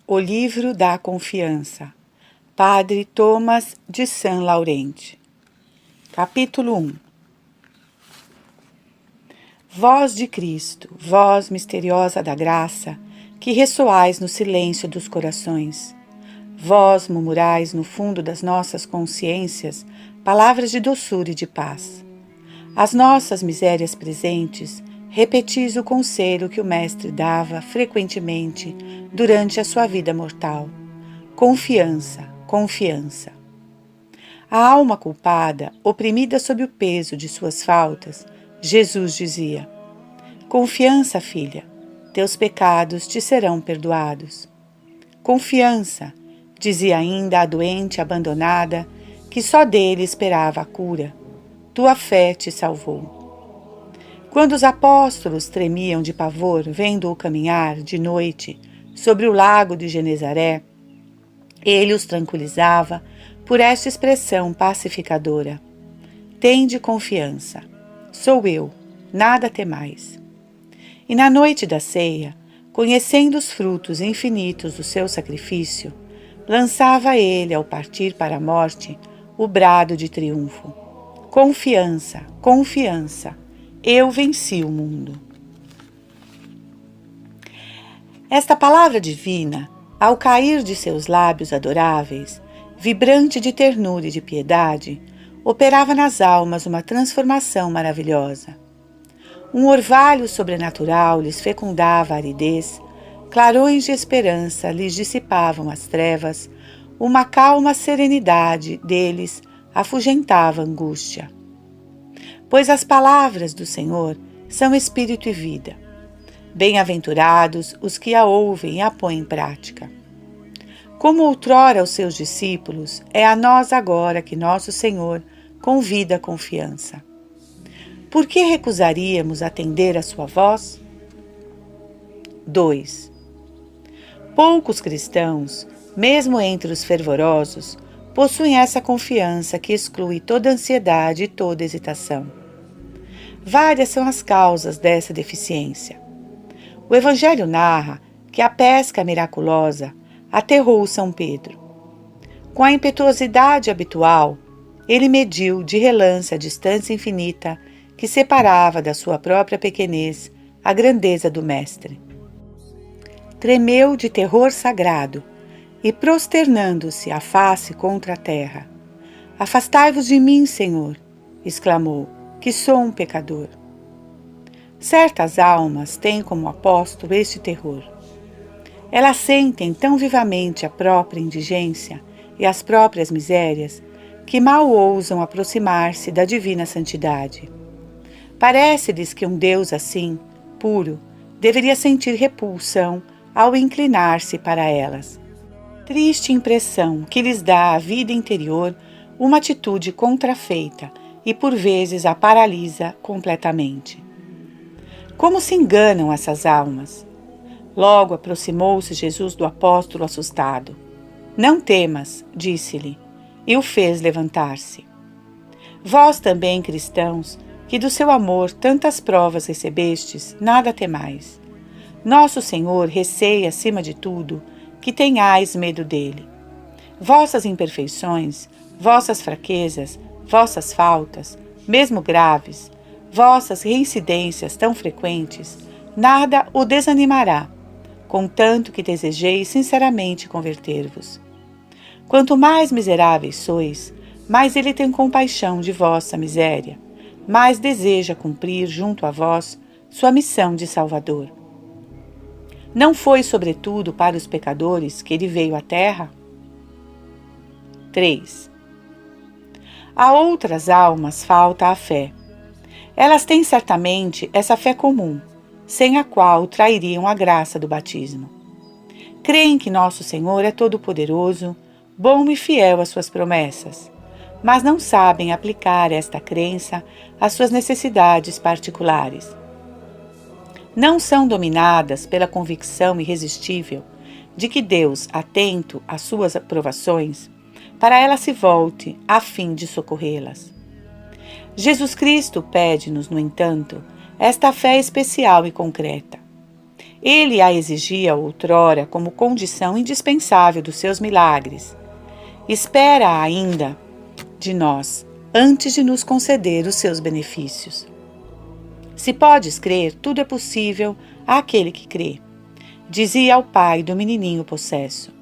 O livro da confiança. Padre Thomas de Saint Laurent. Capítulo 1. Voz de Cristo, voz misteriosa da graça, que ressoais no silêncio dos corações. Vós murmurais no fundo das nossas consciências palavras de doçura e de paz. Às nossas misérias presentes, repetis o conselho que o Mestre dava frequentemente durante a sua vida mortal. Confiança, confiança. A alma culpada, oprimida sob o peso de suas faltas, Jesus dizia: confiança, filha, teus pecados te serão perdoados. Confiança, dizia ainda a doente abandonada, que só dele esperava a cura. Tua fé te salvou. Quando os apóstolos tremiam de pavor vendo-o caminhar de noite sobre o lago de Genezaré, ele os tranquilizava por esta expressão pacificadora: tende confiança, sou eu, nada temais. E na noite da ceia, conhecendo os frutos infinitos do seu sacrifício, lançava ele, ao partir para a morte, o brado de triunfo: confiança, confiança, eu venci o mundo. Esta palavra divina, ao cair de seus lábios adoráveis, vibrante de ternura e de piedade, operava nas almas uma transformação maravilhosa. Um orvalho sobrenatural lhes fecundava a aridez, clarões de esperança lhes dissipavam as trevas, uma calma serenidade deles afugentava a angústia. Pois as palavras do Senhor são espírito e vida. Bem-aventurados os que a ouvem e a põem em prática. Como outrora aos seus discípulos, é a nós agora que nosso Senhor convida a confiança. Por que recusaríamos atender a sua voz? 2. Poucos cristãos, mesmo entre os fervorosos, possuem essa confiança que exclui toda ansiedade e toda hesitação. Várias são as causas dessa deficiência. O Evangelho narra que a pesca miraculosa aterrou São Pedro. Com a impetuosidade habitual, ele mediu de relance a distância infinita que separava da sua própria pequenez a grandeza do Mestre. Tremeu de terror sagrado e, prosternando-se a face contra a terra: afastai-vos de mim, Senhor, exclamou, que sou um pecador. Certas almas têm como apóstolo este terror. Elas sentem tão vivamente a própria indigência e as próprias misérias que mal ousam aproximar-se da divina santidade. Parece-lhes que um Deus assim, puro, deveria sentir repulsão ao inclinar-se para elas. Triste impressão que lhes dá a vida interior uma atitude contrafeita e por vezes a paralisa completamente. Como se enganam essas almas? Logo aproximou-se Jesus do apóstolo assustado. Não temas, disse-lhe, e o fez levantar-se. Vós também, cristãos, que do seu amor tantas provas recebestes, nada temais. Nosso Senhor receia, acima de tudo, que tenhais medo dele. Vossas imperfeições, vossas fraquezas, vossas faltas, mesmo graves, vossas reincidências tão frequentes, nada o desanimará, contanto que desejeis sinceramente converter-vos. Quanto mais miseráveis sois, mais ele tem compaixão de vossa miséria, mais deseja cumprir junto a vós sua missão de Salvador. Não foi, sobretudo, para os pecadores que ele veio à terra? 3. A outras almas falta a fé. Elas têm certamente essa fé comum, sem a qual trairiam a graça do batismo. Creem que nosso Senhor é todo-poderoso, bom e fiel às suas promessas, mas não sabem aplicar esta crença às suas necessidades particulares. Não são dominadas pela convicção irresistível de que Deus, atento às suas provações, para ela se volte a fim de socorrê-las. Jesus Cristo pede-nos, no entanto, esta fé especial e concreta. Ele a exigia outrora como condição indispensável dos seus milagres. Espera ainda de nós, antes de nos conceder os seus benefícios. Se podes crer, tudo é possível àquele que crê, dizia ao pai do menininho possesso.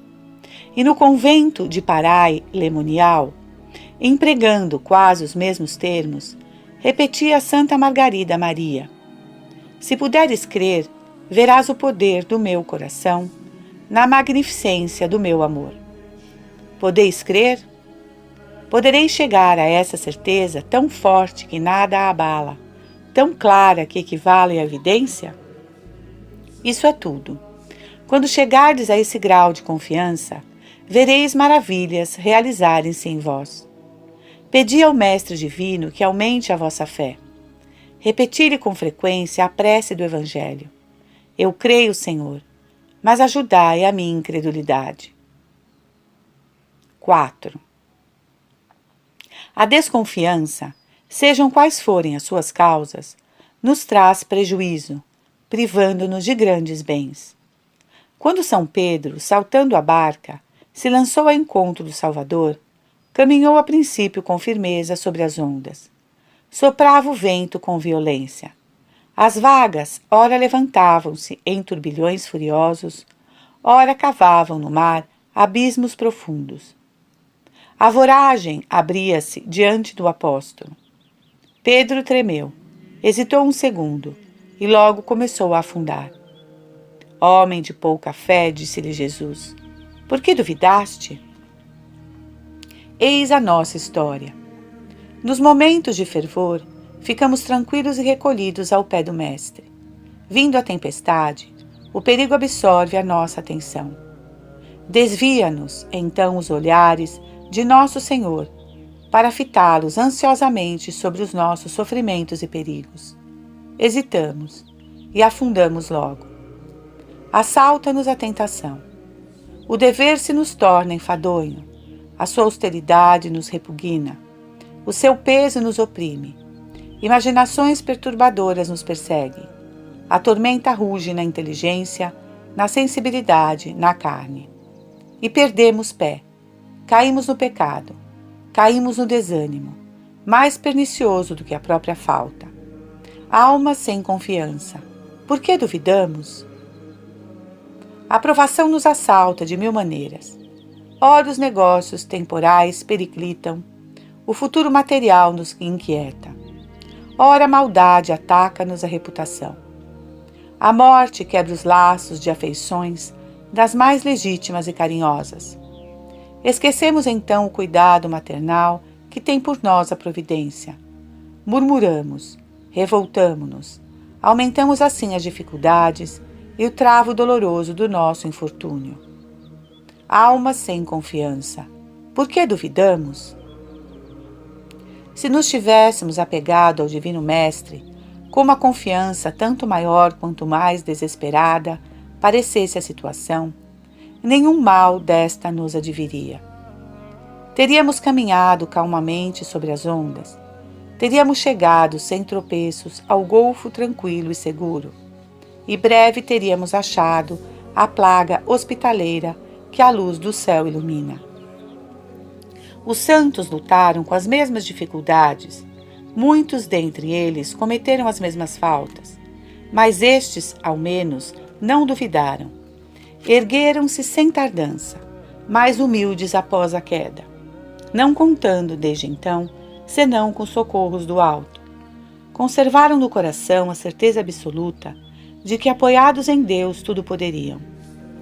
E no convento de Paray-le-Monial, empregando quase os mesmos termos, repetia Santa Margarida Maria: se puderes crer, verás o poder do meu coração na magnificência do meu amor. Podeis crer? Podereis chegar a essa certeza tão forte que nada a abala, tão clara que equivale à evidência? Isso é tudo. Quando chegardes a esse grau de confiança, vereis maravilhas realizarem-se em vós. Pedi ao Mestre Divino que aumente a vossa fé. Repeti-lhe com frequência a prece do Evangelho. Eu creio, Senhor, mas ajudai a minha incredulidade. 4. A desconfiança, sejam quais forem as suas causas, nos traz prejuízo, privando-nos de grandes bens. Quando São Pedro, saltando a barca, se lançou ao encontro do Salvador, caminhou a princípio com firmeza sobre as ondas. Soprava o vento com violência. As vagas ora levantavam-se em turbilhões furiosos, ora cavavam no mar abismos profundos. A voragem abria-se diante do apóstolo. Pedro tremeu, hesitou um segundo e logo começou a afundar. Homem de pouca fé, disse-lhe Jesus, por que duvidaste? Eis a nossa história. Nos momentos de fervor, ficamos tranquilos e recolhidos ao pé do Mestre. Vindo a tempestade, o perigo absorve a nossa atenção. Desvia-nos, então, os olhares de nosso Senhor, para fitá-los ansiosamente sobre os nossos sofrimentos e perigos. Hesitamos e afundamos logo. Assalta-nos a tentação. O dever se nos torna enfadonho, a sua austeridade nos repugna, o seu peso nos oprime, imaginações perturbadoras nos perseguem, a tormenta ruge na inteligência, na sensibilidade, na carne. E perdemos pé. Caímos no pecado, caímos no desânimo, mais pernicioso do que a própria falta. Alma sem confiança. Por que duvidamos? A provação nos assalta de mil maneiras. Ora os negócios temporais periclitam, o futuro material nos inquieta. Ora a maldade ataca-nos a reputação. A morte quebra os laços de afeições das mais legítimas e carinhosas. Esquecemos então o cuidado maternal que tem por nós a providência. Murmuramos, revoltamo-nos, aumentamos assim as dificuldades e o travo doloroso do nosso infortúnio. Alma sem confiança. Por que duvidamos? Se nos tivéssemos apegado ao Divino Mestre, com uma confiança tanto maior quanto mais desesperada parecesse a situação, nenhum mal desta nos adviria. Teríamos caminhado calmamente sobre as ondas, teríamos chegado sem tropeços ao golfo tranquilo e seguro, e breve teríamos achado a plaga hospitaleira que a luz do céu ilumina. Os santos lutaram com as mesmas dificuldades, muitos dentre eles cometeram as mesmas faltas, mas estes, ao menos, não duvidaram. Ergueram-se sem tardança, mais humildes após a queda, não contando, desde então, senão com socorros do alto. Conservaram no coração a certeza absoluta de que, apoiados em Deus, tudo poderiam.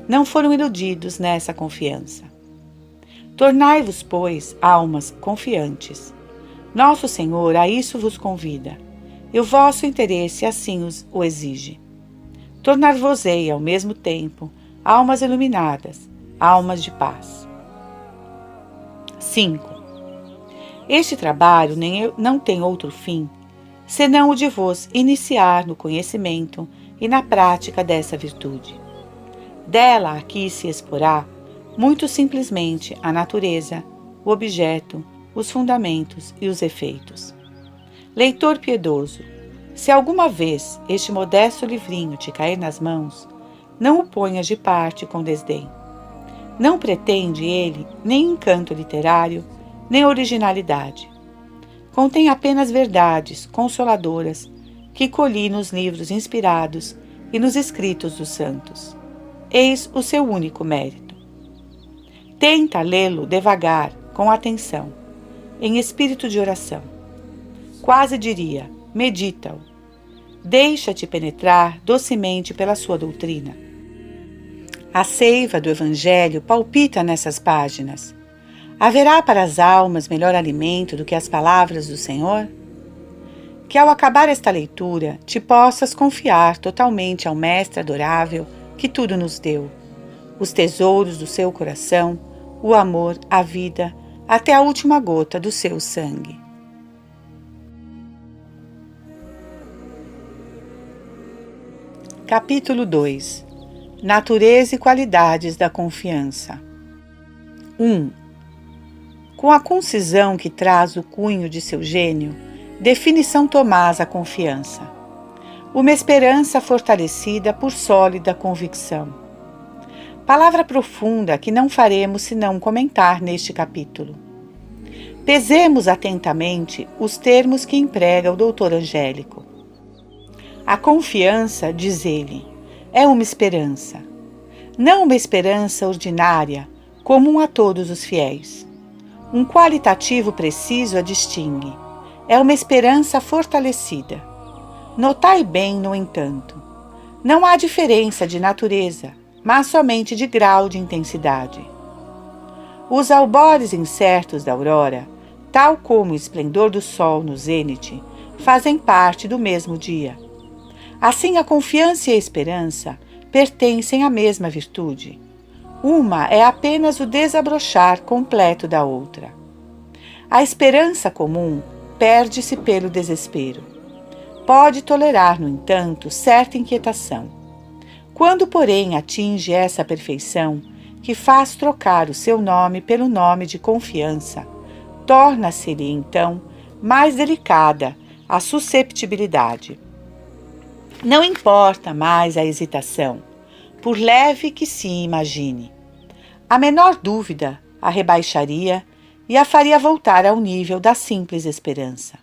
Não foram iludidos nessa confiança. Tornai-vos, pois, almas confiantes. Nosso Senhor a isso vos convida, e o vosso interesse assim o exige. Tornar-vos-ei, ao mesmo tempo, almas iluminadas, almas de paz. 5. Este trabalho não tem outro fim, senão o de vos iniciar no conhecimento e na prática dessa virtude. Dela aqui se exporá, muito simplesmente, a natureza, o objeto, os fundamentos e os efeitos. Leitor piedoso, se alguma vez este modesto livrinho te cair nas mãos, não o ponhas de parte com desdém. Não pretende ele nem encanto literário, nem originalidade. Contém apenas verdades consoladoras que colhi nos livros inspirados e nos escritos dos santos. Eis o seu único mérito. Tenta lê-lo devagar, com atenção, em espírito de oração. Quase diria, medita-o. Deixa-te penetrar docemente pela sua doutrina. A seiva do Evangelho palpita nessas páginas. Haverá para as almas melhor alimento do que as palavras do Senhor? Que ao acabar esta leitura, te possas confiar totalmente ao Mestre adorável que tudo nos deu, os tesouros do seu coração, o amor, a vida, até a última gota do seu sangue. Capítulo 2. Natureza e qualidades da confiança. 1. Com a concisão que traz o cunho de seu gênio, define São Tomás a confiança. Uma esperança fortalecida por sólida convicção. Palavra profunda que não faremos senão comentar neste capítulo. Pesemos atentamente os termos que emprega o doutor Angélico. A confiança, diz ele, é uma esperança. Não uma esperança ordinária, comum a todos os fiéis. Um qualitativo preciso a distingue. É uma esperança fortalecida. Notai bem, no entanto, não há diferença de natureza, mas somente de grau de intensidade. Os albores incertos da aurora, tal como o esplendor do sol no zênite, fazem parte do mesmo dia. Assim, a confiança e a esperança pertencem à mesma virtude. Uma é apenas o desabrochar completo da outra. A esperança comum perde-se pelo desespero. Pode tolerar, no entanto, certa inquietação. Quando, porém, atinge essa perfeição, que faz trocar o seu nome pelo nome de confiança, torna-se-lhe, então, mais delicada a susceptibilidade. Não importa mais a hesitação, por leve que se imagine. A menor dúvida a rebaixaria e a faria voltar ao nível da simples esperança.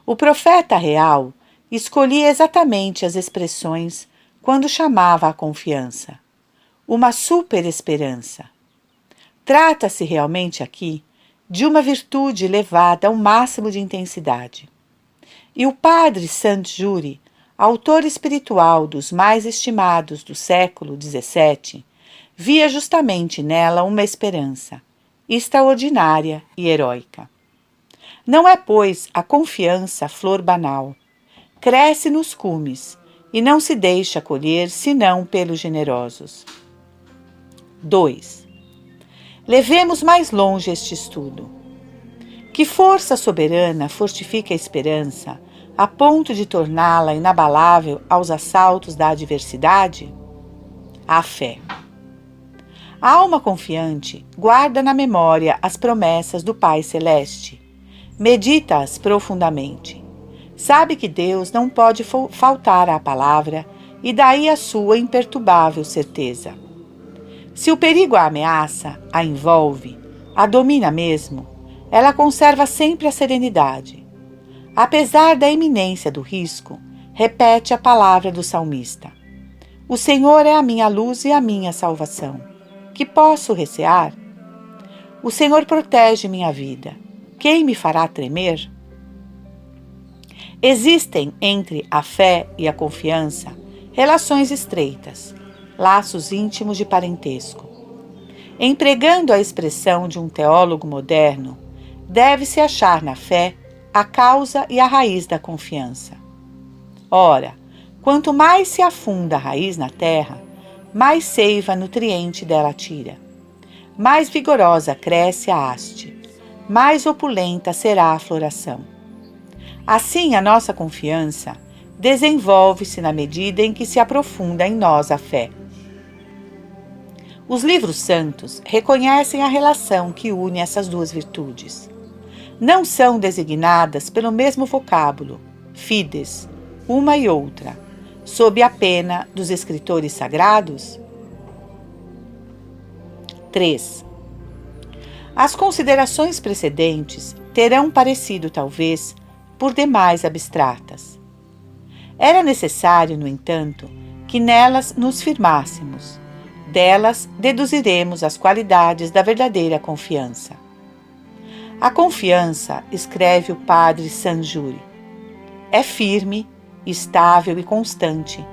O profeta real escolhia exatamente as expressões quando chamava a confiança. Uma superesperança. Trata-se realmente aqui de uma virtude levada ao máximo de intensidade. E o padre Saint-Jury, autor espiritual dos mais estimados do século XVII, via justamente nela uma esperança, extraordinária e heróica. Não é, pois, a confiança flor banal. Cresce nos cumes e não se deixa colher senão pelos generosos. 2. Levemos mais longe este estudo. Que força soberana fortifica a esperança a ponto de torná-la inabalável aos assaltos da adversidade? A fé. A alma confiante guarda na memória as promessas do Pai Celeste. Medita-as profundamente. Sabe que Deus não pode faltar à palavra e daí a sua imperturbável certeza. Se o perigo a ameaça, a envolve, a domina mesmo, ela conserva sempre a serenidade. Apesar da iminência do risco, repete a palavra do salmista. O Senhor é a minha luz e a minha salvação. Que posso recear? O Senhor protege minha vida. Quem me fará tremer? Existem entre a fé e a confiança relações estreitas, laços íntimos de parentesco. Empregando a expressão de um teólogo moderno, deve-se achar na fé a causa e a raiz da confiança. Ora, quanto mais se afunda a raiz na terra, mais seiva nutriente dela tira. Mais vigorosa cresce a haste, mais opulenta será a floração. Assim, a nossa confiança desenvolve-se na medida em que se aprofunda em nós a fé. Os livros santos reconhecem a relação que une essas duas virtudes. Não são designadas pelo mesmo vocábulo, fides, uma e outra, sob a pena dos escritores sagrados? 3. As considerações precedentes terão parecido, talvez, por demais abstratas. Era necessário, no entanto, que nelas nos firmássemos. Delas deduziremos as qualidades da verdadeira confiança. A confiança, escreve o padre Sanjuri, é firme, estável e constante,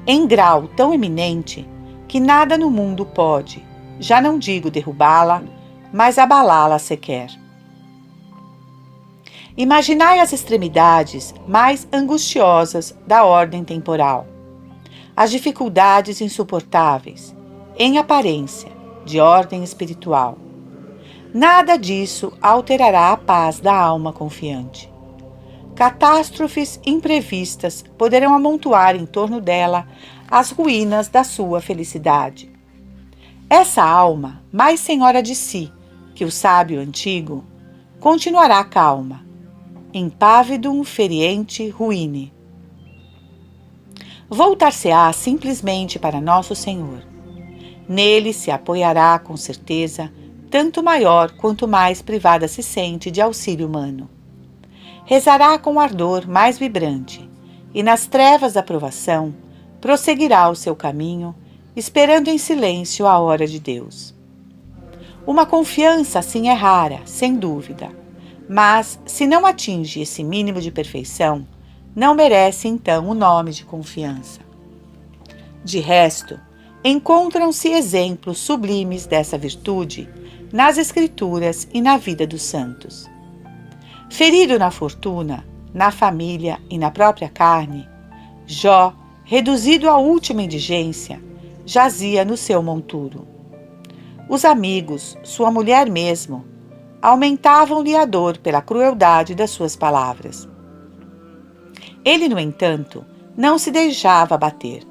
em grau tão eminente que nada no mundo pode, já não digo derrubá-la, mas abalá-la sequer. Imaginai as extremidades mais angustiosas da ordem temporal, as dificuldades insuportáveis, em aparência, de ordem espiritual. Nada disso alterará a paz da alma confiante. Catástrofes imprevistas poderão amontoar em torno dela as ruínas da sua felicidade. Essa alma, mais senhora de si que o sábio antigo, continuará calma, impávidum feriente ruine. Voltar-se-á simplesmente para Nosso Senhor. Nele se apoiará com certeza, tanto maior quanto mais privada se sente de auxílio humano. Rezará com ardor mais vibrante, e nas trevas da provação prosseguirá o seu caminho, esperando em silêncio a hora de Deus. Uma confiança assim é rara, sem dúvida, mas se não atinge esse mínimo de perfeição, não merece então o nome de confiança. De resto, encontram-se exemplos sublimes dessa virtude nas Escrituras e na vida dos santos. Ferido na fortuna, na família e na própria carne, Jó, reduzido à última indigência, jazia no seu monturo. Os amigos, sua mulher mesmo, aumentavam-lhe a dor pela crueldade das suas palavras. Ele, no entanto, não se deixava abater.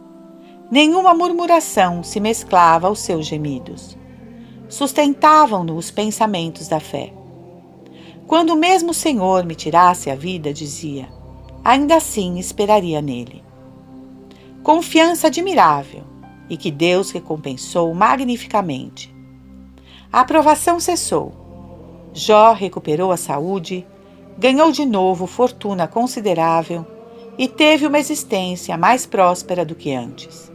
Nenhuma murmuração se mesclava aos seus gemidos. Sustentavam-no os pensamentos da fé. Quando mesmo o Senhor me tirasse a vida, dizia, ainda assim esperaria nele. Confiança admirável, e que Deus recompensou magnificamente. A aprovação cessou. Jó recuperou a saúde, ganhou de novo fortuna considerável e teve uma existência mais próspera do que antes.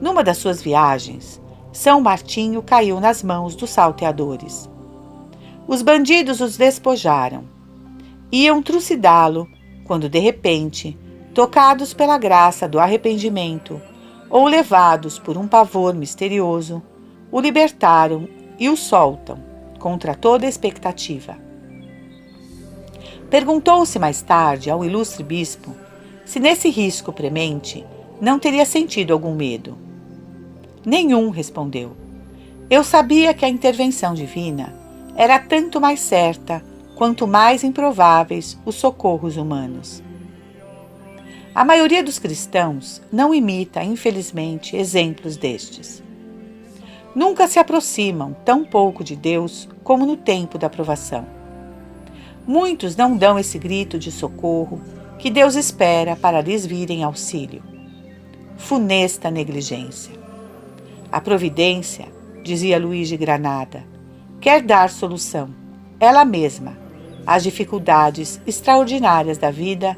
Numa das suas viagens, São Martinho caiu nas mãos dos salteadores. Os bandidos os despojaram. Iam trucidá-lo quando, de repente, tocados pela graça do arrependimento ou levados por um pavor misterioso, o libertaram e o soltam, contra toda expectativa. Perguntou-se mais tarde ao ilustre bispo se nesse risco premente não teria sentido algum medo. Nenhum, respondeu. Eu sabia que a intervenção divina era tanto mais certa quanto mais improváveis os socorros humanos. A maioria dos cristãos não imita, infelizmente, exemplos destes. Nunca se aproximam tão pouco de Deus como no tempo da provação. Muitos não dão esse grito de socorro que Deus espera para lhes vir em auxílio. Funesta negligência. A providência, dizia Luís de Granada, quer dar solução, ela mesma, às dificuldades extraordinárias da vida,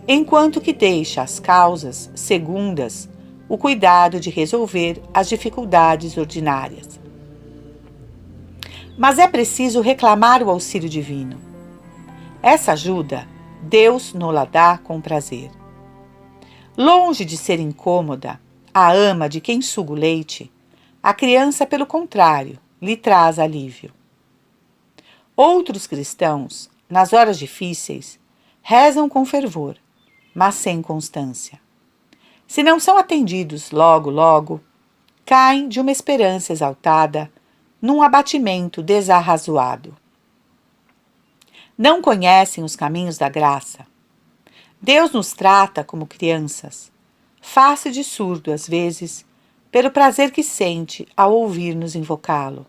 enquanto que deixa às causas segundas o cuidado de resolver as dificuldades ordinárias. Mas é preciso reclamar o auxílio divino. Essa ajuda, Deus nos-la dá com prazer. Longe de ser incômoda, a ama de quem suga o leite, a criança, pelo contrário, lhe traz alívio. Outros cristãos, nas horas difíceis, rezam com fervor, mas sem constância. Se não são atendidos logo, caem de uma esperança exaltada num abatimento desarrazoado. Não conhecem os caminhos da graça. Deus nos trata como crianças, face de surdo às vezes, pelo prazer que sente ao ouvir-nos invocá-lo.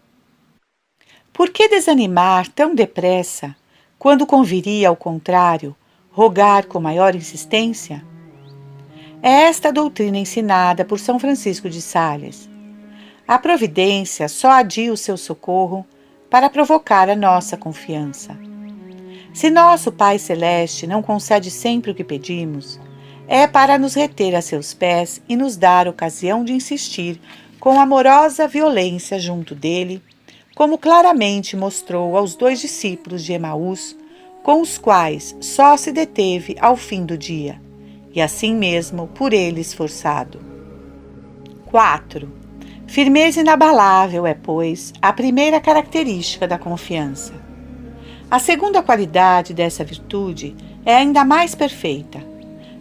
Por que desanimar tão depressa, quando conviria, ao contrário, rogar com maior insistência? É esta a doutrina ensinada por São Francisco de Sales. A providência só adia o seu socorro para provocar a nossa confiança. Se nosso Pai Celeste não concede sempre o que pedimos, é para nos reter a seus pés e nos dar ocasião de insistir com amorosa violência junto dele, como claramente mostrou aos 2 discípulos de Emaús, com os quais só se deteve ao fim do dia, e assim mesmo por ele esforçado. 4. Firmeza inabalável é, pois, a primeira característica da confiança. A segunda qualidade dessa virtude é ainda mais perfeita.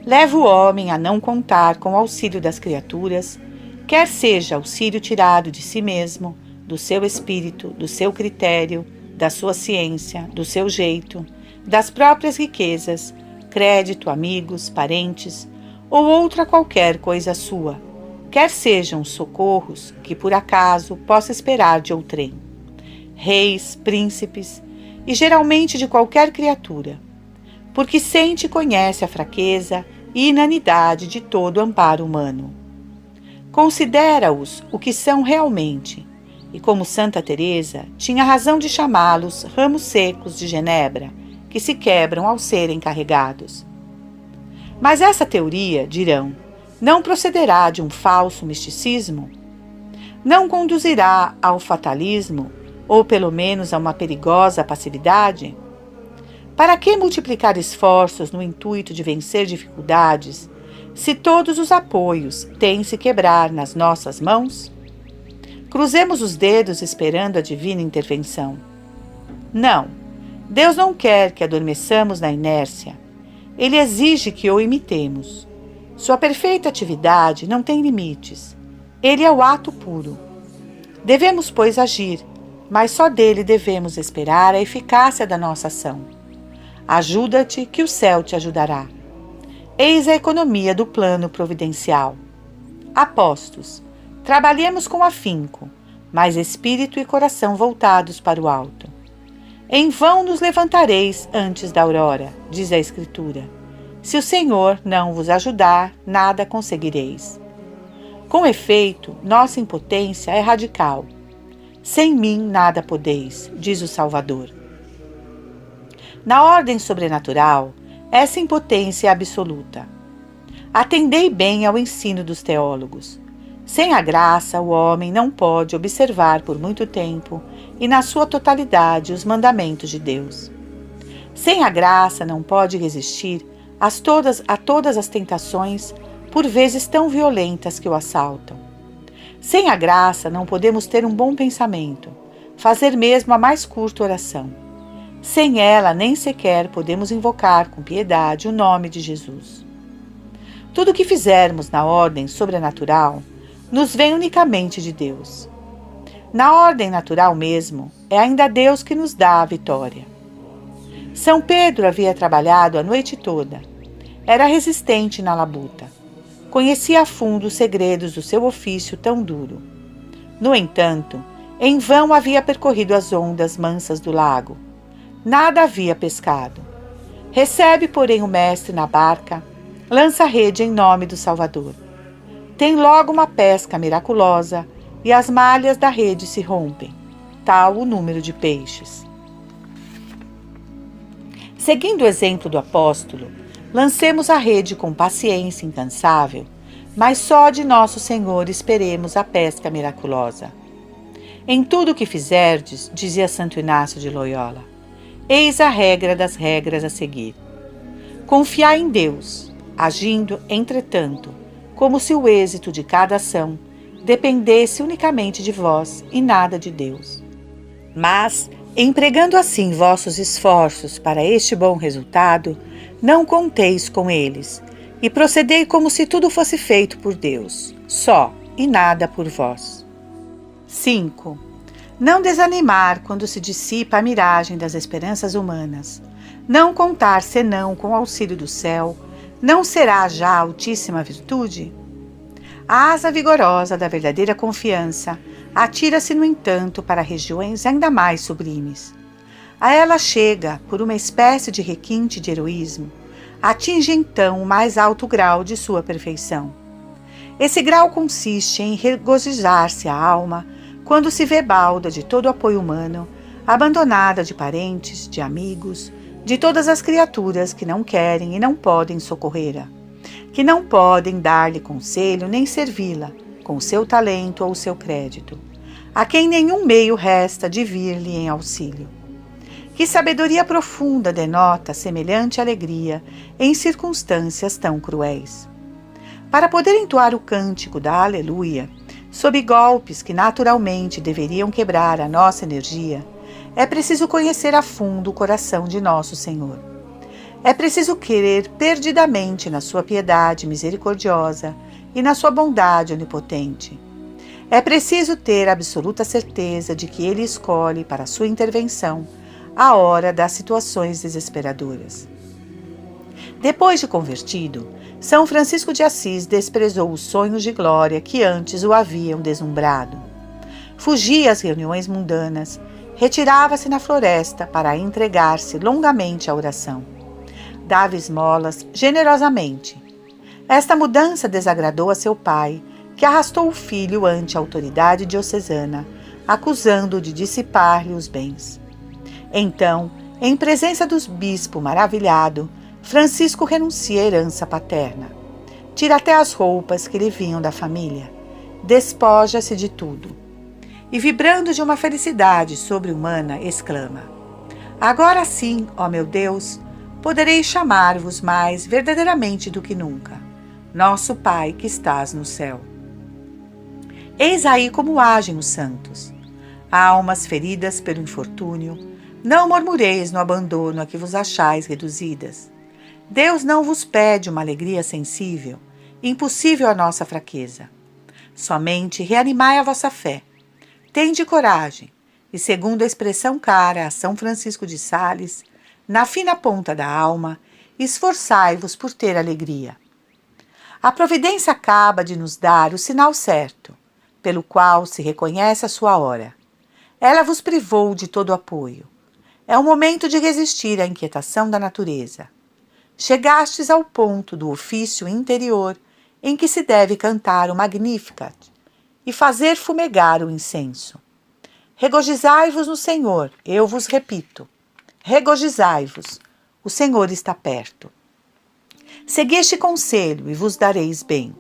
Leva o homem a não contar com o auxílio das criaturas, quer seja auxílio tirado de si mesmo, do seu espírito, do seu critério, da sua ciência, do seu jeito, das próprias riquezas, crédito, amigos, parentes ou outra qualquer coisa sua, quer sejam socorros que por acaso possa esperar de outrem, reis, príncipes e geralmente de qualquer criatura, porque sente e conhece a fraqueza e inanidade de todo o amparo humano. Considera-os o que são realmente, e como Santa Teresa, tinha razão de chamá-los ramos secos de genebra, que se quebram ao serem carregados. Mas essa teoria, dirão, não procederá de um falso misticismo? Não conduzirá ao fatalismo, ou pelo menos a uma perigosa passividade? Para que multiplicar esforços no intuito de vencer dificuldades, se todos os apoios têm se quebrar nas nossas mãos? Cruzemos os dedos esperando a divina intervenção. Não, Deus não quer que adormeçamos na inércia. Ele exige que o imitemos. Sua perfeita atividade não tem limites. Ele é o ato puro. Devemos, pois, agir, mas só dele devemos esperar a eficácia da nossa ação. Ajuda-te, que o céu te ajudará. Eis a economia do plano providencial. Apostos, trabalhemos com afinco, mas espírito e coração voltados para o alto. Em vão nos levantareis antes da aurora, diz a Escritura. Se o Senhor não vos ajudar, nada conseguireis. Com efeito, nossa impotência é radical. Sem mim nada podeis, diz o Salvador. Na ordem sobrenatural, essa impotência é absoluta. Atendei bem ao ensino dos teólogos. Sem a graça, o homem não pode observar por muito tempo e na sua totalidade os mandamentos de Deus. Sem a graça, não pode resistir a todas as tentações, por vezes tão violentas que o assaltam. Sem a graça, não podemos ter um bom pensamento, fazer mesmo a mais curta oração. Sem ela, nem sequer podemos invocar com piedade o nome de Jesus. Tudo o que fizermos na ordem sobrenatural nos vem unicamente de Deus. Na ordem natural mesmo, é ainda Deus que nos dá a vitória. São Pedro havia trabalhado a noite toda. Era resistente na labuta. Conhecia a fundo os segredos do seu ofício tão duro. No entanto, em vão havia percorrido as ondas mansas do lago. Nada havia pescado. Recebe, porém, o mestre na barca, lança a rede em nome do Salvador. Tem logo uma pesca miraculosa e as malhas da rede se rompem, tal o número de peixes. Seguindo o exemplo do apóstolo, lancemos a rede com paciência incansável, mas só de nosso Senhor esperemos a pesca miraculosa. Em tudo o que fizerdes, dizia Santo Inácio de Loyola, eis a regra das regras a seguir. Confiai em Deus, agindo, entretanto, como se o êxito de cada ação dependesse unicamente de vós e nada de Deus. Mas, empregando assim vossos esforços para este bom resultado, não conteis com eles, e procedei como se tudo fosse feito por Deus, só, e nada por vós. 5. Não desanimar quando se dissipa a miragem das esperanças humanas. Não contar senão com o auxílio do céu, não será já altíssima virtude? A asa vigorosa da verdadeira confiança atira-se, no entanto, para regiões ainda mais sublimes. A ela chega, por uma espécie de requinte de heroísmo, atinge então o mais alto grau de sua perfeição. Esse grau consiste em regozijar-se a alma quando se vê balda de todo o apoio humano, abandonada de parentes, de amigos, de todas as criaturas que não querem e não podem socorrê-la, que não podem dar-lhe conselho nem servi-la com o seu talento ou o seu crédito, a quem nenhum meio resta de vir-lhe em auxílio. Que sabedoria profunda denota semelhante alegria em circunstâncias tão cruéis. Para poder entoar o cântico da Aleluia, sob golpes que naturalmente deveriam quebrar a nossa energia, é preciso conhecer a fundo o coração de nosso Senhor. É preciso crer perdidamente na sua piedade misericordiosa e na sua bondade onipotente. É preciso ter absoluta certeza de que Ele escolhe para sua intervenção a hora das situações desesperadoras. Depois de convertido, São Francisco de Assis desprezou os sonhos de glória que antes o haviam deslumbrado. Fugia às reuniões mundanas, retirava-se na floresta para entregar-se longamente à oração. Dava esmolas generosamente. Esta mudança desagradou a seu pai, que arrastou o filho ante a autoridade diocesana, acusando-o de dissipar-lhe os bens. Então, em presença do bispo maravilhado, Francisco renuncia à herança paterna. Tira até as roupas que lhe vinham da família. Despoja-se de tudo. E vibrando de uma felicidade sobre-humana, exclama: Agora sim, ó meu Deus, poderei chamar-vos mais verdadeiramente do que nunca, nosso Pai que estás no céu. Eis aí como agem os santos. Almas feridas pelo infortúnio, não murmureis no abandono a que vos achais reduzidas. Deus não vos pede uma alegria sensível, impossível à nossa fraqueza. Somente reanimai a vossa fé. Tende coragem, e segundo a expressão cara a São Francisco de Sales, na fina ponta da alma, esforçai-vos por ter alegria. A providência acaba de nos dar o sinal certo, pelo qual se reconhece a sua hora. Ela vos privou de todo apoio. É o momento de resistir à inquietação da natureza. Chegastes ao ponto do ofício interior em que se deve cantar o Magnificat e fazer fumegar o incenso. Regozijai-vos no Senhor, eu vos repito. Regozijai-vos, o Senhor está perto. Segui este conselho e vos dareis bem.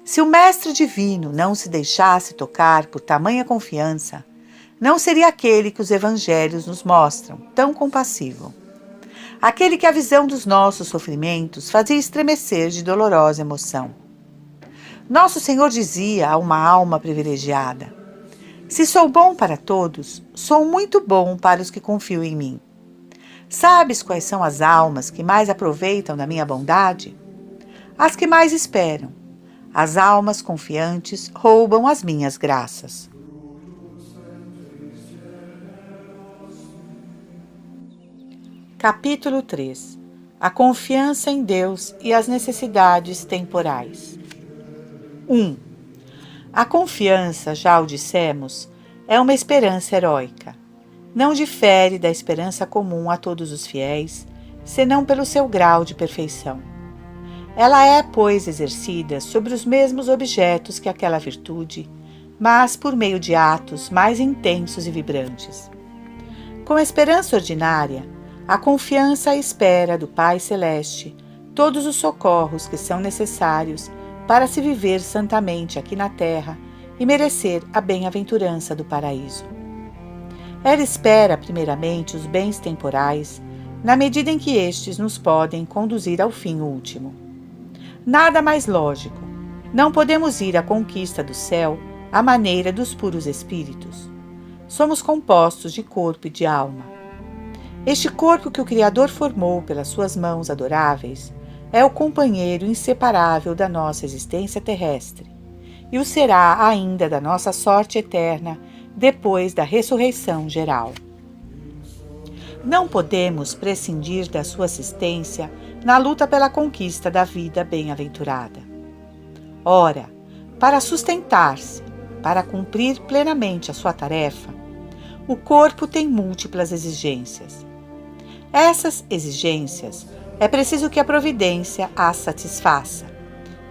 Se o Mestre Divino não se deixasse tocar por tamanha confiança, não seria aquele que os evangelhos nos mostram, tão compassivo. Aquele que a visão dos nossos sofrimentos fazia estremecer de dolorosa emoção. Nosso Senhor dizia a uma alma privilegiada: Se sou bom para todos, sou muito bom para os que confiam em mim. Sabes quais são as almas que mais aproveitam da minha bondade? As que mais esperam. As almas confiantes roubam as minhas graças. Capítulo 3. A confiança em Deus e as necessidades temporais. 1. A confiança, já o dissemos, é uma esperança heróica. Não difere da esperança comum a todos os fiéis, senão pelo seu grau de perfeição. Ela é, pois, exercida sobre os mesmos objetos que aquela virtude, mas por meio de atos mais intensos e vibrantes. Com a esperança ordinária, a confiança espera do Pai Celeste todos os socorros que são necessários para se viver santamente aqui na terra e merecer a bem-aventurança do paraíso. Ela espera, primeiramente, os bens temporais, na medida em que estes nos podem conduzir ao fim último. Nada mais lógico. Não podemos ir à conquista do céu à maneira dos puros espíritos. Somos compostos de corpo e de alma. Este corpo que o Criador formou pelas suas mãos adoráveis é o companheiro inseparável da nossa existência terrestre e o será ainda da nossa sorte eterna depois da ressurreição geral. Não podemos prescindir da sua assistência na luta pela conquista da vida bem-aventurada. Ora, para sustentar-se, para cumprir plenamente a sua tarefa, o corpo tem múltiplas exigências. Essas exigências É preciso que a providência as satisfaça,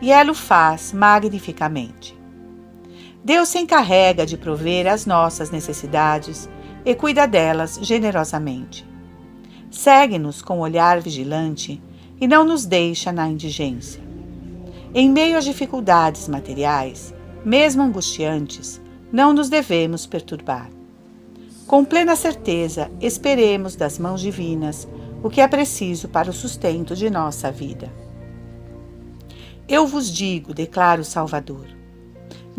e ela o faz magnificamente. Deus se encarrega de prover as nossas necessidades e cuida delas generosamente. Segue-nos com o olhar vigilante e não nos deixa na indigência. Em meio às dificuldades materiais, mesmo angustiantes, não nos devemos perturbar. Com plena certeza, esperemos das mãos divinas o que é preciso para o sustento de nossa vida. Eu vos digo, declara o Salvador,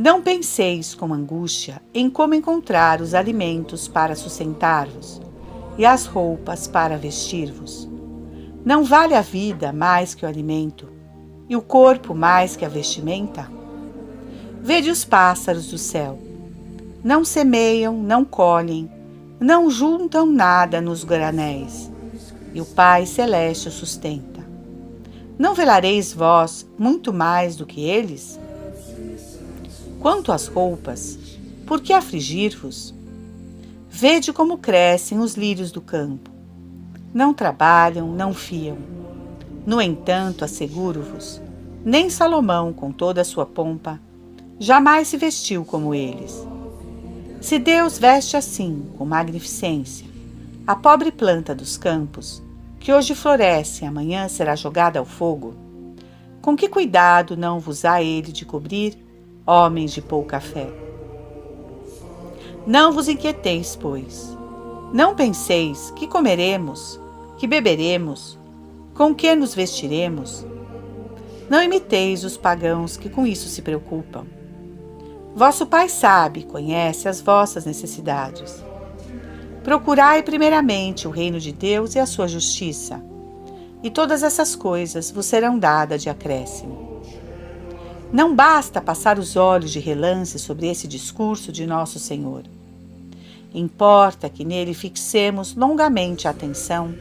não penseis com angústia em como encontrar os alimentos para sustentar-vos e as roupas para vestir-vos. Não vale a vida mais que o alimento e o corpo mais que a vestimenta? Vede os pássaros do céu. Não semeiam, não colhem, não juntam nada nos granéis, e o Pai Celeste o sustenta. Não velareis vós muito mais do que eles? Quanto às roupas, por que afligir-vos? Vede como crescem os lírios do campo. Não trabalham, não fiam. No entanto, asseguro-vos, nem Salomão, com toda a sua pompa, jamais se vestiu como eles. Se Deus veste assim, com magnificência, a pobre planta dos campos, que hoje floresce e amanhã será jogada ao fogo, com que cuidado não vos há ele de cobrir, homens de pouca fé? Não vos inquieteis, pois. Não penseis que comeremos, que beberemos, com que nos vestiremos. Não imiteis os pagãos que com isso se preocupam. Vosso Pai sabe, conhece as vossas necessidades. Procurai primeiramente o reino de Deus e a sua justiça, e todas essas coisas vos serão dadas de acréscimo. Não basta passar os olhos de relance sobre esse discurso de nosso Senhor. Importa que nele fixemos longamente a atenção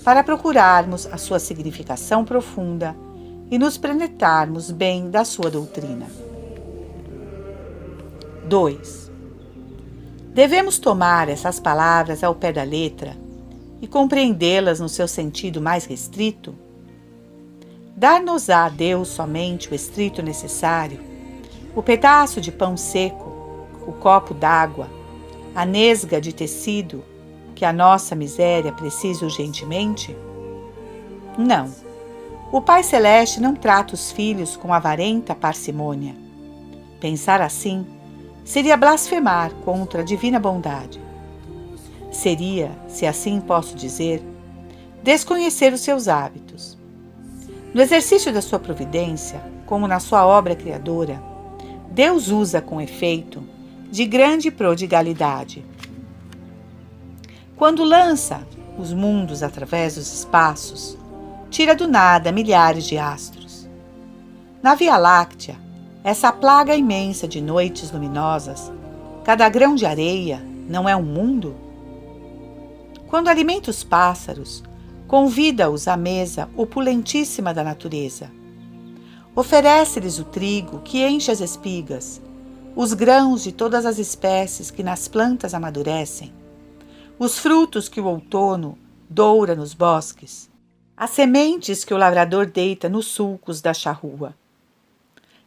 para procurarmos a sua significação profunda e nos penetrarmos bem da sua doutrina. 2. Devemos tomar essas palavras ao pé da letra e compreendê-las no seu sentido mais restrito? Dar-nos-á Deus somente o estrito necessário, o pedaço de pão seco, o copo d'água, a nesga de tecido que a nossa miséria precisa urgentemente? Não. O Pai Celeste não trata os filhos com avarenta parcimônia. Pensar assim seria blasfemar contra a divina bondade. Seria, se assim posso dizer, desconhecer os seus hábitos. No exercício da sua providência, como na sua obra criadora, Deus usa com efeito de grande prodigalidade. Quando lança os mundos através dos espaços, tira do nada milhares de astros. Na Via Láctea, essa plaga imensa de noites luminosas, cada grão de areia não é um mundo? Quando alimenta os pássaros, convida-os à mesa opulentíssima da natureza. Oferece-lhes o trigo que enche as espigas, os grãos de todas as espécies que nas plantas amadurecem, os frutos que o outono doura nos bosques, as sementes que o lavrador deita nos sulcos da charrua.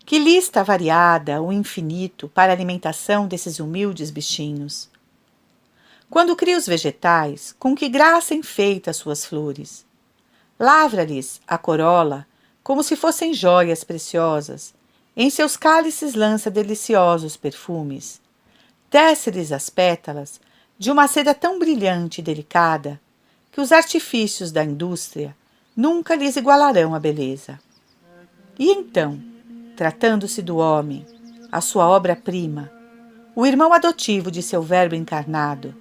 Que lista variada, o infinito, para a alimentação desses humildes bichinhos. Quando cria os vegetais, com que graça enfeita as suas flores. Lavra-lhes a corola como se fossem joias preciosas. Em seus cálices lança deliciosos perfumes. Tece-lhes as pétalas de uma seda tão brilhante e delicada que os artifícios da indústria nunca lhes igualarão a beleza. E então, tratando-se do homem, a sua obra-prima, o irmão adotivo de seu Verbo encarnado,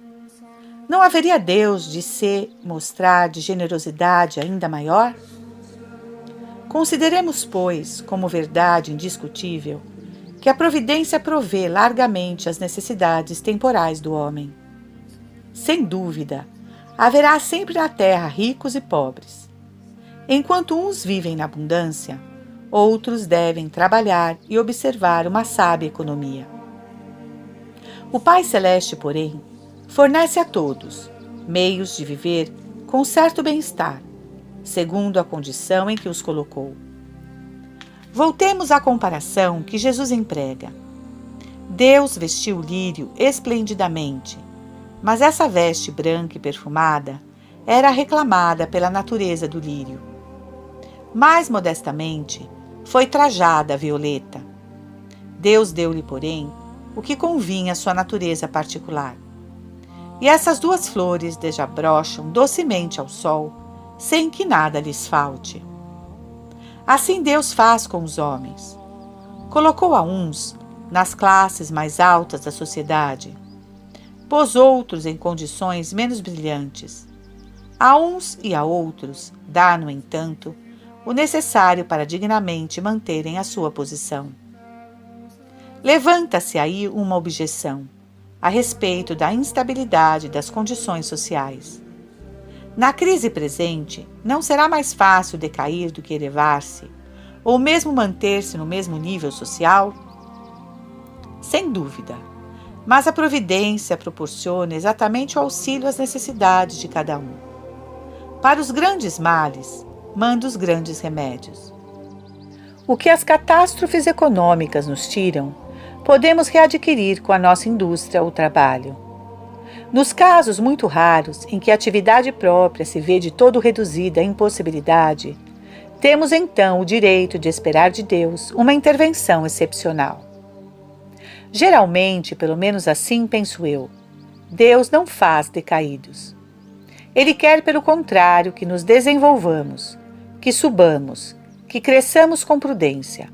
não haveria Deus de se mostrar de generosidade ainda maior? Consideremos, pois, como verdade indiscutível, que a providência provê largamente as necessidades temporais do homem. Sem dúvida, haverá sempre na terra ricos e pobres. Enquanto uns vivem na abundância, outros devem trabalhar e observar uma sábia economia. O Pai Celeste, porém, fornece a todos meios de viver com certo bem-estar, segundo a condição em que os colocou. Voltemos à comparação que Jesus emprega. Deus vestiu o lírio esplendidamente, mas essa veste branca e perfumada era reclamada pela natureza do lírio. Mais modestamente, foi trajada a violeta. Deus deu-lhe, porém, o que convinha à sua natureza particular. E essas duas flores desabrocham docemente ao sol, sem que nada lhes falte. Assim Deus faz com os homens. Colocou a uns nas classes mais altas da sociedade, pôs outros em condições menos brilhantes. A uns e a outros dá, no entanto, o necessário para dignamente manterem a sua posição. Levanta-se aí uma objeção a respeito da instabilidade das condições sociais. Na crise presente, não será mais fácil decair do que elevar-se, ou mesmo manter-se no mesmo nível social? Sem dúvida, mas a providência proporciona exatamente o auxílio às necessidades de cada um. Para os grandes males, manda os grandes remédios. O que as catástrofes econômicas nos tiram, podemos readquirir com a nossa indústria ou trabalho. Nos casos muito raros em que a atividade própria se vê de todo reduzida à impossibilidade, temos então o direito de esperar de Deus uma intervenção excepcional. Geralmente, pelo menos assim penso eu, Deus não faz decaídos. Ele quer, pelo contrário, que nos desenvolvamos, que subamos, que cresçamos com prudência.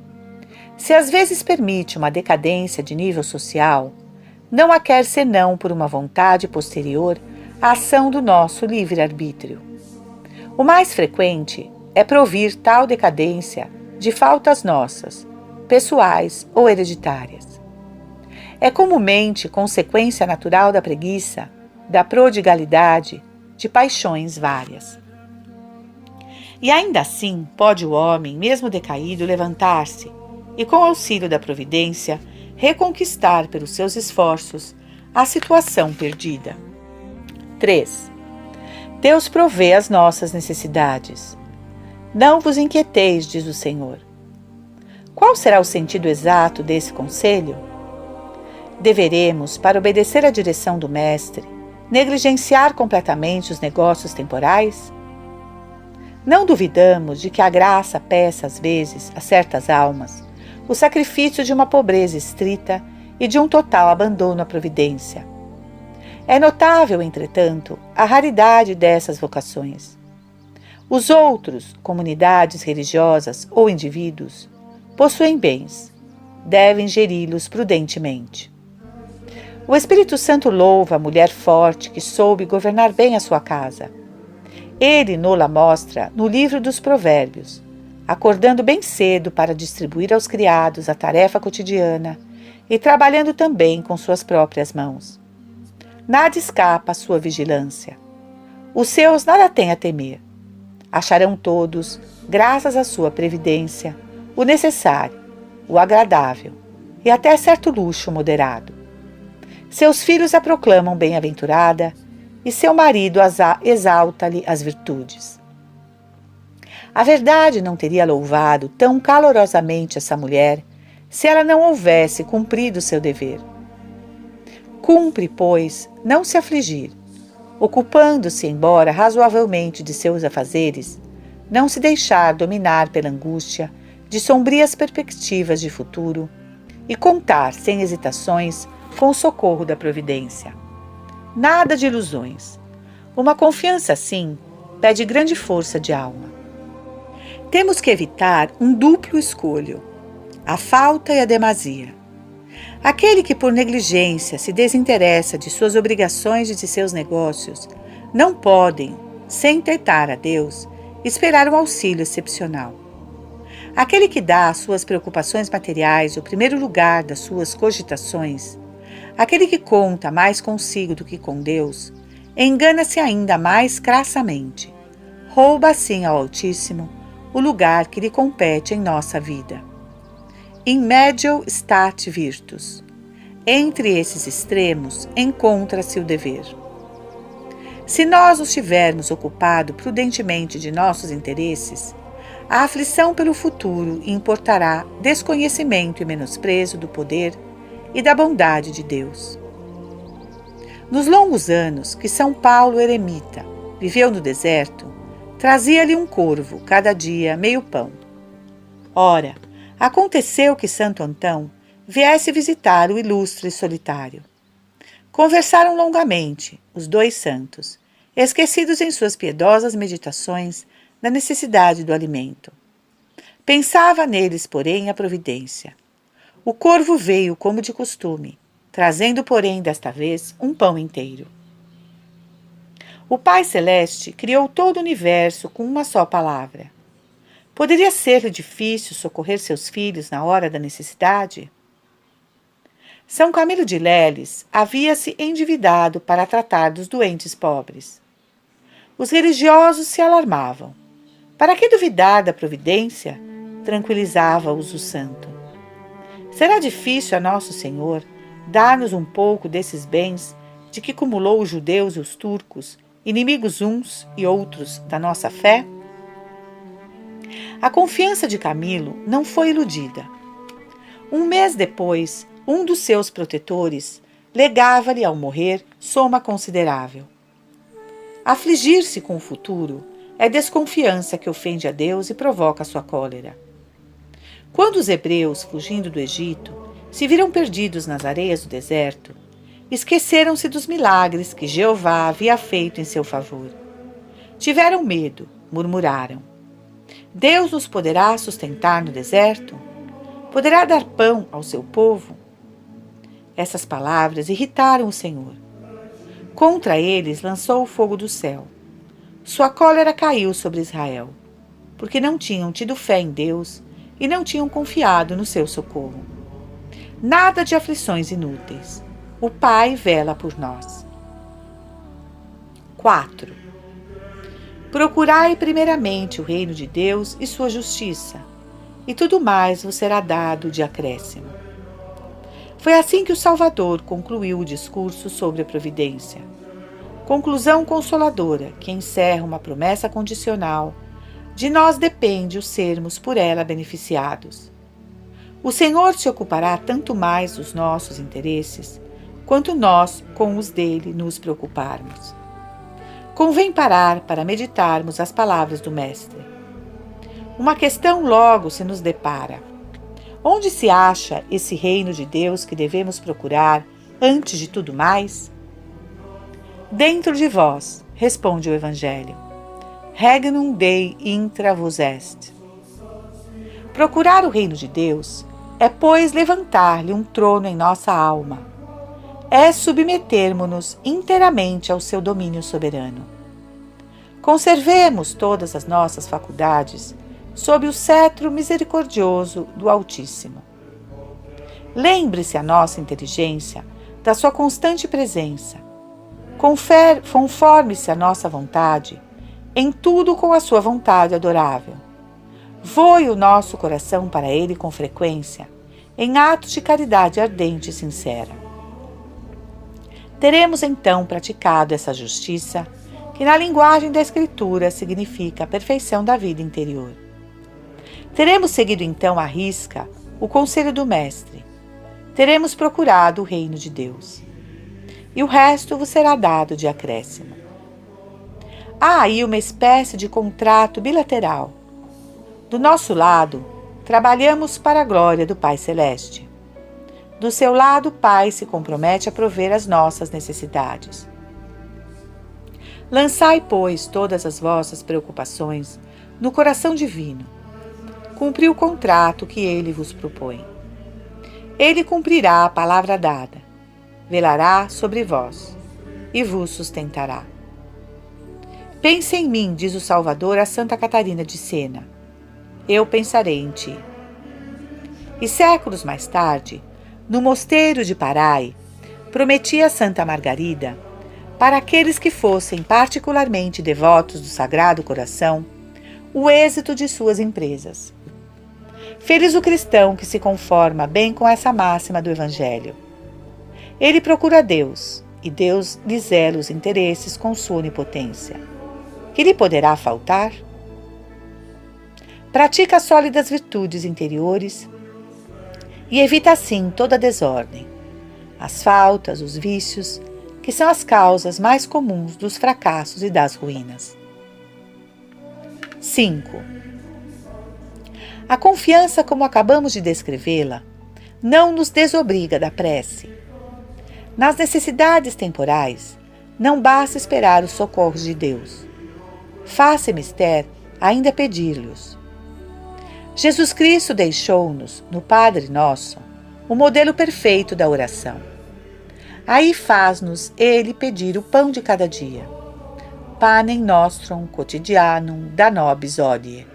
Se às vezes permite uma decadência de nível social, não a quer senão por uma vontade posterior à ação do nosso livre-arbítrio. O mais frequente é provir tal decadência de faltas nossas, pessoais ou hereditárias. É comumente consequência natural da preguiça, da prodigalidade, de paixões várias. E ainda assim pode o homem, mesmo decaído, levantar-se e, com auxílio da providência, reconquistar pelos seus esforços a situação perdida. 3. Deus provê as nossas necessidades. Não vos inquieteis, diz o Senhor. Qual será o sentido exato desse conselho? Deveremos, para obedecer à direção do Mestre, negligenciar completamente os negócios temporais? Não duvidamos de que a graça peça às vezes a certas almas o sacrifício de uma pobreza estrita e de um total abandono à providência. É notável, entretanto, a raridade dessas vocações. Os outros, comunidades religiosas ou indivíduos, possuem bens, devem geri-los prudentemente. O Espírito Santo louva a mulher forte que soube governar bem a sua casa. Ele nola mostra no livro dos Provérbios, acordando bem cedo para distribuir aos criados a tarefa cotidiana e trabalhando também com suas próprias mãos. Nada escapa à sua vigilância. Os seus nada têm a temer. Acharão todos, graças à sua previdência, o necessário, o agradável e até certo luxo moderado. Seus filhos a proclamam bem-aventurada e seu marido exalta-lhe as virtudes. A verdade não teria louvado tão calorosamente essa mulher se ela não houvesse cumprido seu dever. Cumpre, pois, não se afligir, ocupando-se, embora razoavelmente de seus afazeres, não se deixar dominar pela angústia de sombrias perspectivas de futuro e contar sem hesitações com o socorro da providência. Nada de ilusões. Uma confiança assim pede grande força de alma. Temos que evitar um duplo escolho, a falta e a demasia. Aquele que por negligência se desinteressa de suas obrigações e de seus negócios, não podem, sem tentar a Deus, esperar um auxílio excepcional. Aquele que dá às suas preocupações materiais o primeiro lugar das suas cogitações, aquele que conta mais consigo do que com Deus, engana-se ainda mais crassamente. Rouba assim ao Altíssimo o lugar que lhe compete em nossa vida. In medio stat virtus. Entre esses extremos encontra-se o dever. Se nós nos tivermos ocupado prudentemente de nossos interesses, a aflição pelo futuro importará desconhecimento e menosprezo do poder e da bondade de Deus. Nos longos anos que São Paulo eremita viveu no deserto, trazia-lhe um corvo cada dia meio pão. Ora, aconteceu que Santo Antão viesse visitar o ilustre solitário. Conversaram longamente, os dois santos, esquecidos em suas piedosas meditações da necessidade do alimento. Pensava neles, porém, a providência. O corvo veio como de costume, trazendo, porém, desta vez, um pão inteiro. O Pai Celeste criou todo o universo com uma só palavra. Poderia ser-lhe difícil socorrer seus filhos na hora da necessidade? São Camilo de Leles havia-se endividado para tratar dos doentes pobres. Os religiosos se alarmavam. Para que duvidar da providência? Tranquilizava-os o santo. Será difícil a Nosso Senhor dar-nos um pouco desses bens de que cumulou os judeus e os turcos, inimigos uns e outros da nossa fé? A confiança de Camilo não foi iludida. Um mês depois, um dos seus protetores legava-lhe ao morrer soma considerável. Afligir-se com o futuro é desconfiança que ofende a Deus e provoca sua cólera. Quando os hebreus, fugindo do Egito, se viram perdidos nas areias do deserto, esqueceram-se dos milagres que Jeová havia feito em seu favor. Tiveram medo, murmuraram. Deus nos poderá sustentar no deserto? Poderá dar pão ao seu povo? Essas palavras irritaram o Senhor. Contra eles lançou o fogo do céu. Sua cólera caiu sobre Israel, porque não tinham tido fé em Deus e não tinham confiado no seu socorro. Nada de aflições inúteis. O Pai vela por nós. 4. Procurai primeiramente o reino de Deus e sua justiça, e tudo mais vos será dado de acréscimo. Foi assim que o Salvador concluiu o discurso sobre a providência. Conclusão consoladora que encerra uma promessa condicional. De nós depende o sermos por ela beneficiados. O Senhor se ocupará tanto mais dos nossos interesses, quanto nós com os dele nos preocuparmos. Convém parar para meditarmos as palavras do Mestre. Uma questão logo se nos depara. Onde se acha esse reino de Deus que devemos procurar antes de tudo mais? Dentro de vós, responde o Evangelho. Regnum Dei intra vos est. Procurar o reino de Deus é, pois, levantar-lhe um trono em nossa alma. É submetermo-nos inteiramente ao seu domínio soberano. Conservemos todas as nossas faculdades sob o cetro misericordioso do Altíssimo. Lembre-se a nossa inteligência da sua constante presença. Conforme-se a nossa vontade, em tudo com a sua vontade adorável. Voe o nosso coração para ele com frequência, em atos de caridade ardente e sincera. Teremos então praticado essa justiça, que na linguagem da Escritura significa a perfeição da vida interior. Teremos seguido então à risca o conselho do Mestre. Teremos procurado o reino de Deus. E o resto vos será dado de acréscimo. Há aí uma espécie de contrato bilateral. Do nosso lado, trabalhamos para a glória do Pai Celeste. Do seu lado, o Pai se compromete a prover as nossas necessidades. Lançai, pois, todas as vossas preocupações no coração divino. Cumpri o contrato que ele vos propõe. Ele cumprirá a palavra dada, velará sobre vós e vos sustentará. Pense em mim, diz o Salvador a Santa Catarina de Sena. Eu pensarei em ti. E séculos mais tarde, no mosteiro de Parai, prometia a Santa Margarida, para aqueles que fossem particularmente devotos do Sagrado Coração, o êxito de suas empresas. Feliz o cristão que se conforma bem com essa máxima do Evangelho. Ele procura Deus, e Deus lhe zela os interesses com sua onipotência. Que lhe poderá faltar? Pratica sólidas virtudes interiores e evita assim toda a desordem, as faltas, os vícios, que são as causas mais comuns dos fracassos e das ruínas. 5. A confiança, como acabamos de descrevê-la, não nos desobriga da prece. Nas necessidades temporais, não basta esperar os socorros de Deus. Faça mister ainda pedir-lhes. Jesus Cristo deixou-nos, no Padre Nosso, o modelo perfeito da oração. Aí faz-nos Ele pedir o pão de cada dia. Panem nostrum quotidianum da nobis hodie.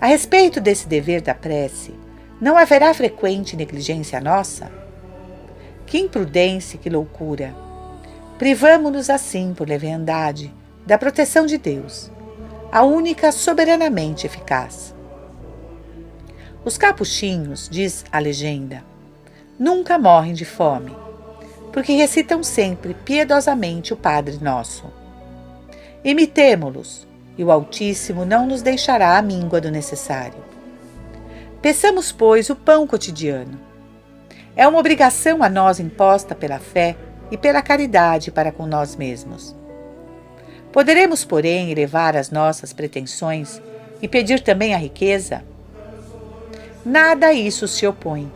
A respeito desse dever da prece, não haverá frequente negligência nossa? Que imprudência e que loucura! Privamo-nos assim, por leviandade, da proteção de Deus, a única soberanamente eficaz. Os capuchinhos, diz a legenda, nunca morrem de fome, porque recitam sempre piedosamente o Padre Nosso. Imitemo-los, e o Altíssimo não nos deixará a míngua do necessário. Peçamos, pois, o pão cotidiano. É uma obrigação a nós imposta pela fé e pela caridade para com nós mesmos. Poderemos, porém, elevar as nossas pretensões e pedir também a riqueza? Nada a isso se opõe,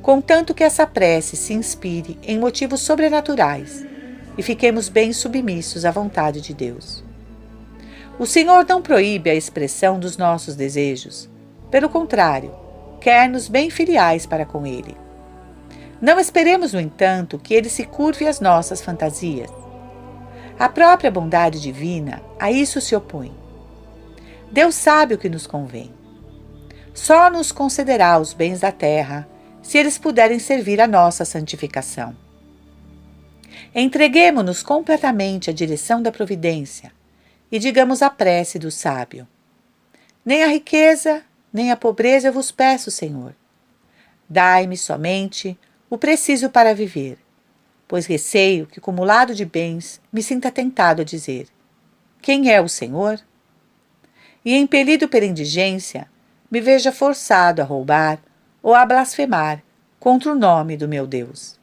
contanto que essa prece se inspire em motivos sobrenaturais e fiquemos bem submissos à vontade de Deus. O Senhor não proíbe a expressão dos nossos desejos, pelo contrário, quer-nos bem filiais para com Ele. Não esperemos, no entanto, que Ele se curve às nossas fantasias. A própria bondade divina a isso se opõe. Deus sabe o que nos convém. Só nos concederá os bens da terra, se eles puderem servir à nossa santificação. Entreguemo-nos completamente à direção da providência e digamos a prece do sábio. Nem a riqueza, nem a pobreza eu vos peço, Senhor. Dai-me somente o preciso para viver, pois receio que, acumulado de bens, me sinta tentado a dizer: quem é o Senhor? E, impelido pela indigência, me veja forçado a roubar ou a blasfemar contra o nome do meu Deus.